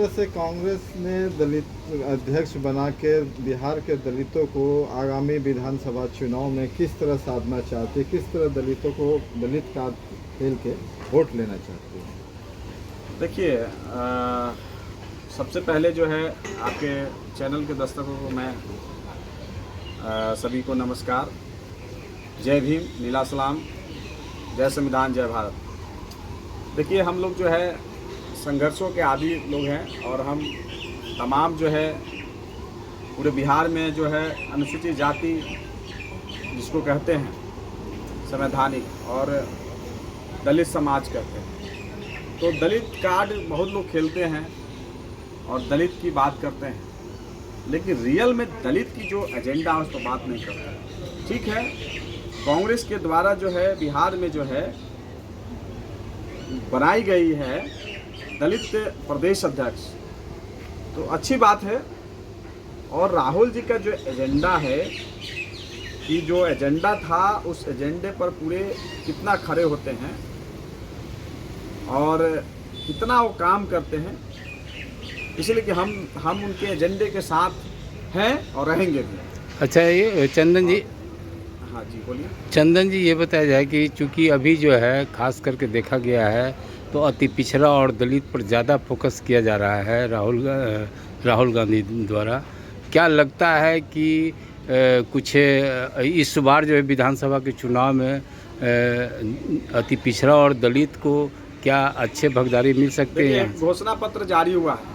तरह से कांग्रेस ने दलित अध्यक्ष बना के बिहार के दलितों को आगामी विधानसभा चुनाव में किस तरह साधना चाहती है, किस तरह दलितों को दलित कार्ड खेल के वोट लेना चाहती है? देखिए, सबसे पहले जो है आपके चैनल के दर्शकों को मैं सभी को नमस्कार, जय भीम, नीला सलाम, जय संविधान, जय भारत। देखिए, हम लोग जो है संघर्षों के आदी लोग हैं और हम तमाम जो है पूरे बिहार में जो है अनुसूचित जाति जिसको कहते हैं संवैधानिक और दलित समाज कहते हैं, तो दलित कार्ड बहुत लोग खेलते हैं और दलित की बात करते हैं, लेकिन रियल में दलित की जो एजेंडा है उस पर बात नहीं करते। ठीक है, कांग्रेस के द्वारा जो है बिहार में जो है बनाई गई है दलित प्रदेश अध्यक्ष, तो अच्छी बात है। और राहुल जी का जो एजेंडा है कि जो एजेंडा था उस एजेंडे पर पूरे कितना खड़े होते हैं और कितना वो काम करते हैं, इसलिए कि हम उनके एजेंडे के साथ हैं और रहेंगे भी। अच्छा, ये चंदन जी, हाँ जी बोलिए। चंदन जी, ये बताया जाए कि चूंकि अभी जो है खास करके देखा गया है तो अति पिछड़ा और दलित पर ज़्यादा फोकस किया जा रहा है राहुल गांधी द्वारा। क्या लगता है कि कुछ इस बार जो है विधानसभा के चुनाव में अति पिछड़ा और दलित को क्या अच्छे भागीदारी मिल सकते हैं? घोषणा पत्र जारी हुआ है।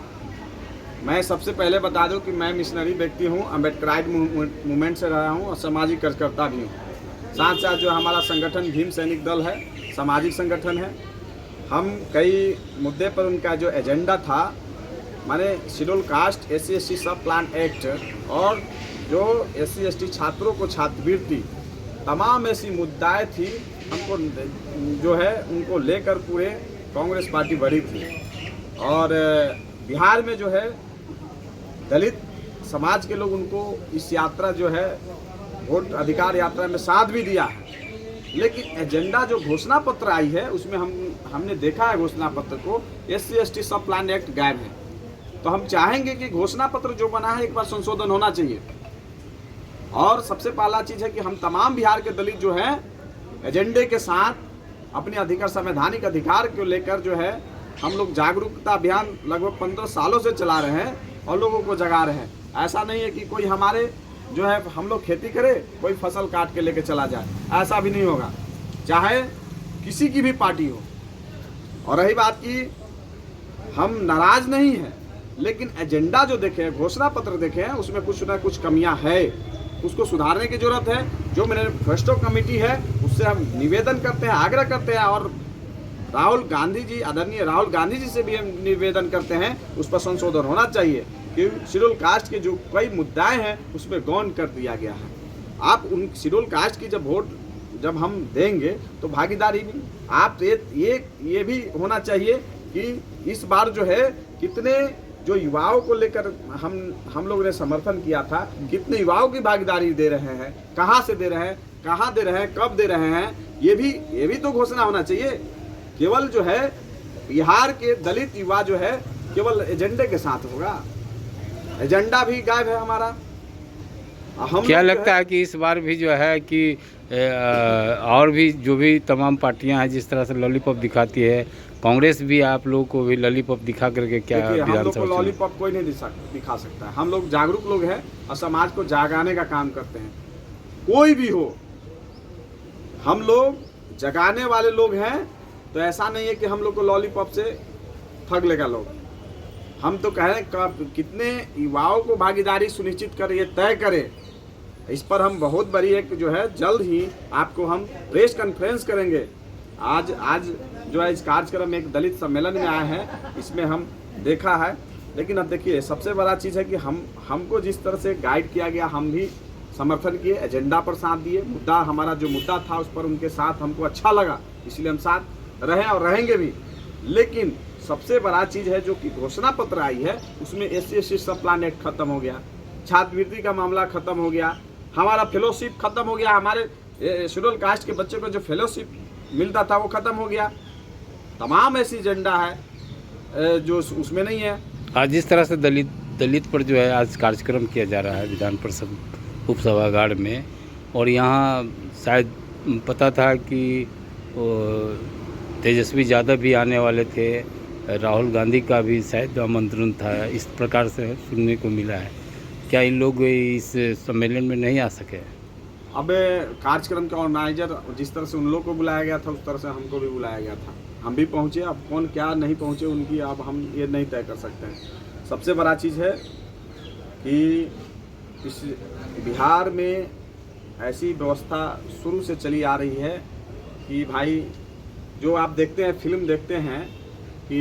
मैं सबसे पहले बता दूं कि मैं मिशनरी व्यक्ति हूं, अम्बेडकराइट मूवमेंट से रहा हूं और सामाजिक कार्यकर्ता भी हूं। साथ साथ जो हमारा संगठन भीम सैनिक दल है, सामाजिक संगठन है। हम कई मुद्दे पर उनका जो एजेंडा था, माने शेड्यूल कास्ट, SC/ST सब प्लान एक्ट और जो SC/ST छात्रों को छात्रवृत्ति, तमाम ऐसी मुद्दाएं थी, हमको जो है उनको लेकर पूरे कांग्रेस पार्टी बढ़ी थी। और बिहार में जो है दलित समाज के लोग उनको इस यात्रा जो है वोट अधिकार यात्रा में साथ भी दिया है, लेकिन एजेंडा जो घोषणा पत्र आई है उसमें हमने देखा है घोषणा पत्र को SC/ST सब प्लान एक्ट गायब है। तो हम चाहेंगे कि घोषणा पत्र जो बना है एक बार संशोधन होना चाहिए। और सबसे पहला चीज़ है कि हम तमाम बिहार के दलित जो हैं एजेंडे के साथ अपने अधिकार, संवैधानिक अधिकार को लेकर जो है हम लोग जागरूकता अभियान लगभग 15 सालों से चला रहे हैं और लोगों को जगा रहे हैं। ऐसा नहीं है कि कोई हमारे जो है हम लोग खेती करे, कोई फसल काट के लेके चला जाए, ऐसा भी नहीं होगा, चाहे किसी की भी पार्टी हो। और रही बात की, हम नाराज नहीं हैं, लेकिन एजेंडा जो देखे हैं, घोषणा पत्र देखे हैं, उसमें कुछ ना कुछ कमियां है, उसको सुधारने की जरूरत है। जो मैनिफेस्टो कमेटी है उससे हम निवेदन करते हैं, आग्रह करते हैं और राहुल गांधी जी, आदरणीय राहुल गांधी जी से भी हम निवेदन करते हैं उस पर संशोधन होना चाहिए कि शेड्यूल कास्ट के जो कई मुद्दाएं हैं उसमें गौन कर दिया गया है। आप उन शेड्यूल कास्ट की जब हम देंगे तो भागीदारी भी आप ये भी होना चाहिए कि इस बार जो है कितने जो युवाओं को लेकर हम लोगों ने समर्थन किया था, कितने युवाओं की भागीदारी दे रहे हैं, कहाँ से दे रहे हैं, कहाँ दे रहे हैं, कब दे रहे हैं, ये भी तो घोषणा होना चाहिए। केवल जो है बिहार के दलित युवा जो है केवल एजेंडे के साथ होगा, एजेंडा भी गायब है हमारा। हम क्या लगता है कि इस बार भी जो है कि और भी जो भी तमाम पार्टियां हैं जिस तरह से लॉलीपॉप दिखाती है, कांग्रेस भी आप लोगों को भी लॉलीपॉप दिखा करके क्या हम लोग को लॉलीपॉप कोई नहीं दिखा सकता है। हम लोग जागरूक लोग हैं और समाज को जागाने का काम करते हैं। कोई भी हो, हम लोग जगाने वाले लोग हैं। तो ऐसा नहीं है कि हम लोग को लॉलीपॉप से ठग लेगा लोग। हम तो कह रहे हैं कितने युवाओं को भागीदारी सुनिश्चित कर ये तय करे, इस पर हम बहुत बड़ी एक जो है जल्द ही आपको हम प्रेस कॉन्फ्रेंस करेंगे। आज जो है इस कार्यक्रम में एक दलित सम्मेलन में आए हैं, इसमें हम देखा है। लेकिन अब देखिए, सबसे बड़ा चीज़ है कि हमको जिस तरह से गाइड किया गया, हम भी समर्थन किए, एजेंडा पर साथ दिए। मुद्दा हमारा जो मुद्दा था उस पर उनके साथ हमको अच्छा लगा, इसलिए हम साथ रहे और रहेंगे भी। लेकिन सबसे बड़ा चीज़ है जो कि घोषणा पत्र आई है उसमें SC/ST सब प्लान एक्ट खत्म हो गया, छात्रवृत्ति का मामला खत्म हो गया, हमारा फेलोशिप खत्म हो गया, हमारे शेड्यूल कास्ट के बच्चे को जो फेलोशिप मिलता था वो खत्म हो गया। तमाम ऐसी एजेंडा है जो उसमें नहीं है। आज जिस तरह से दलित पर जो है आज कार्यक्रम किया जा रहा है विधान परिषद उपसभागार में, और यहाँ शायद पता था कि तेजस्वी यादव भी आने वाले थे, राहुल गांधी का भी शायद आमंत्रण था, इस प्रकार से सुनने को मिला है। क्या इन लोग इस सम्मेलन में नहीं आ सके? अब कार्यक्रम के ऑर्गेनाइजर जिस तरह से उन लोग को बुलाया गया था उस तरह से हमको भी बुलाया गया था, हम भी पहुँचे। अब कौन क्या नहीं पहुँचे उनकी अब हम ये नहीं तय कर सकते हैं। सबसे बड़ा चीज़ है कि इस बिहार में ऐसी व्यवस्था शुरू से चली आ रही है कि भाई जो आप देखते हैं, फिल्म देखते हैं कि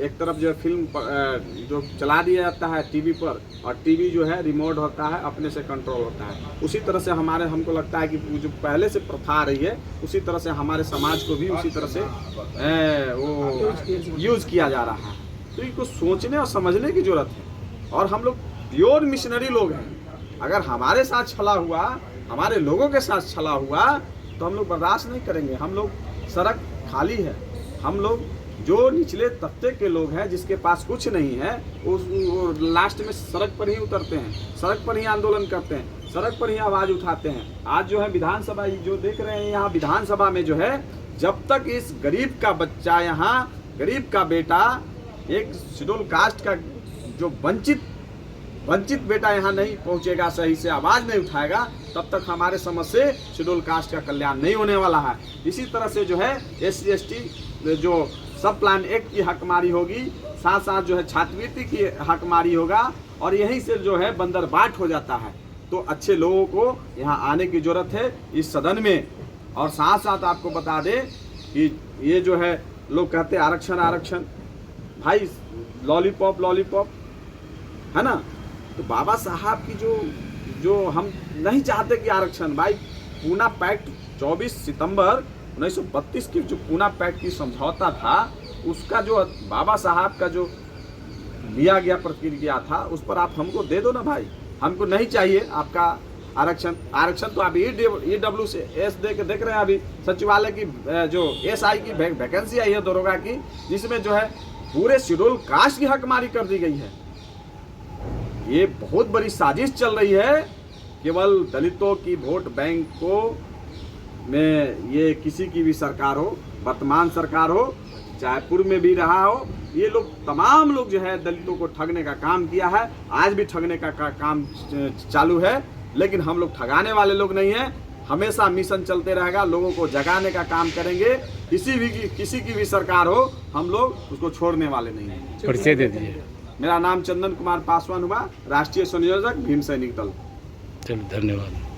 एक तरफ जो फिल्म जो चला दिया जाता है टीवी पर, और टीवी जो है रिमोट होता है, अपने से कंट्रोल होता है। उसी तरह से हमको लगता है कि जो पहले से प्रथा आ रही है उसी तरह से हमारे समाज को भी उसी तरह से वो यूज़ किया जा रहा है। तो इनको सोचने और समझने की ज़रूरत है। और हम लोग प्योर मिशनरी लोग हैं। अगर हमारे साथ छला हुआ, हमारे लोगों के साथ छला हुआ तो हम लोग बर्दाश्त नहीं करेंगे। हम लोग, सड़क खाली है, हम लोग जो निचले तबके के लोग हैं जिसके पास कुछ नहीं है वो लास्ट में सड़क पर ही उतरते हैं, सड़क पर ही आंदोलन करते हैं, सड़क पर ही आवाज़ उठाते हैं। आज जो है विधानसभा जो देख रहे हैं, यहाँ विधानसभा में जो है जब तक इस गरीब का बच्चा, यहाँ गरीब का बेटा, एक शेड्यूल कास्ट का जो वंचित बेटा यहाँ नहीं पहुँचेगा, सही से आवाज़ नहीं उठाएगा, तब तक हमारे समझ से शेड्यूल कास्ट का कल्याण नहीं होने वाला है। इसी तरह से जो है SC/ST जो सब प्लान एक्ट की हकमारी होगी, साथ साथ जो है छात्रवृत्ति की हकमारी होगा, और यहीं से जो है बंदरबाट हो जाता है। तो अच्छे लोगों को यहाँ आने की ज़रूरत है इस सदन में। और साथ साथ आपको बता दें कि ये जो है लोग कहते हैं आरक्षण, भाई लॉलीपॉप है ना। तो बाबा साहब की जो हम नहीं चाहते कि आरक्षण, भाई पूना पैक्ट 24 सितंबर 1932 की जो पूना पैक्ट की समझौता था, उसका जो बाबा साहब का जो लिया गया प्रतिक्रिया था, उस पर आप हमको दे दो ना भाई। हमको नहीं चाहिए आपका आरक्षण तो आप EW से एस दे के देख रहे हैं। अभी सचिवालय की जो SI की वैकेंसी आई है दरोगा की, जिसमें जो है पूरे शेड्यूल कास्ट की हकमारी कर दी गई है। ये बहुत बड़ी साजिश चल रही है, केवल दलितों की वोट बैंक को में ये किसी की भी सरकार हो, वर्तमान सरकार हो, चाहे पूर्व में भी रहा हो, ये लोग तमाम लोग जो है दलितों को ठगने का काम किया है। आज भी ठगने का काम चालू है, लेकिन हम लोग ठगाने वाले लोग नहीं हैं। हमेशा मिशन चलते रहेगा, लोगों को जगाने का काम करेंगे। किसी की भी सरकार हो, हम लोग उसको छोड़ने वाले नहीं हैं। परिचय दे दीजिए। मेरा नाम चंदन कुमार पासवान हुआ, राष्ट्रीय संयोजक भीम सैनिक दल। चलो, धन्यवाद।